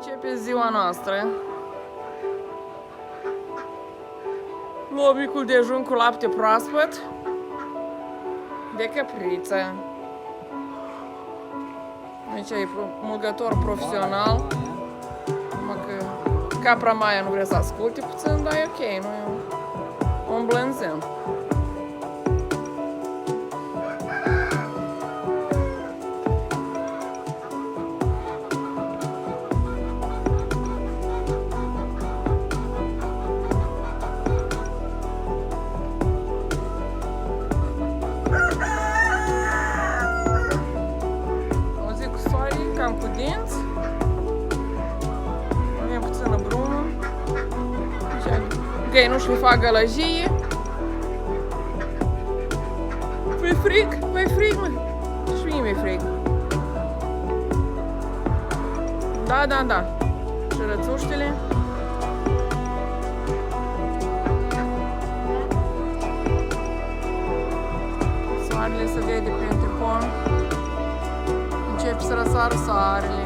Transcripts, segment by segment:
Începe ziua noastră. Luăm micul dejun cu lapte proaspăt de căpriță. Aici e mulgător profesional. Numai că capra Maia nu vrea să asculte puțin, dar e ok, nu e un blânzân. Cam cu dinți. Avem puțină brună. Găinușul fac gălăjie. Mi-e frig? Mi-e frig, mă? Și mie mi-e frig. Da, da, da. Și rățuștele. Soarele se vede printre pom. Începe să răsară soarele.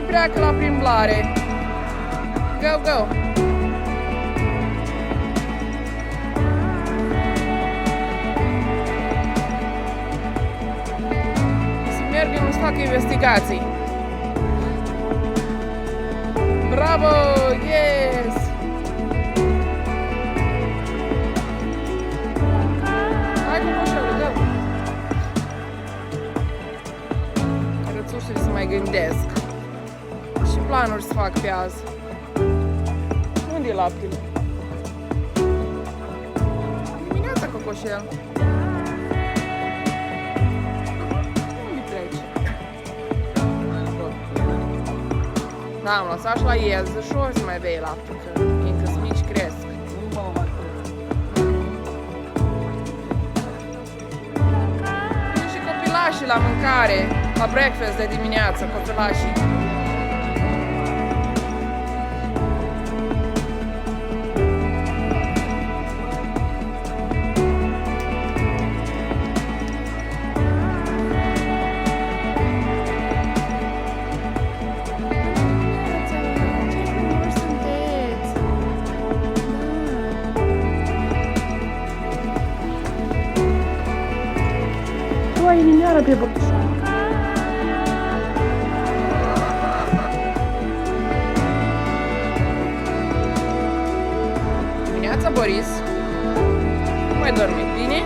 Pleacă la plimbare. Go, go! Să mergem să facă investigații. Bravo! Yes! Hai cu coșorul, go! Rățușile să mai gândesc. Și planuri să fac pe azi. Unde e laptele? Dimineața, cocoșel. Unde pleci? Da, am lăsat și la ieză și o să mai bei lapte, că fiindcă-s mici cresc. Vin și copilașii la mâncare, la breakfast de dimineață, copilașii. Ai inimioară pe băușă. Dimineața, Boris. Cum ai dormit? Bine?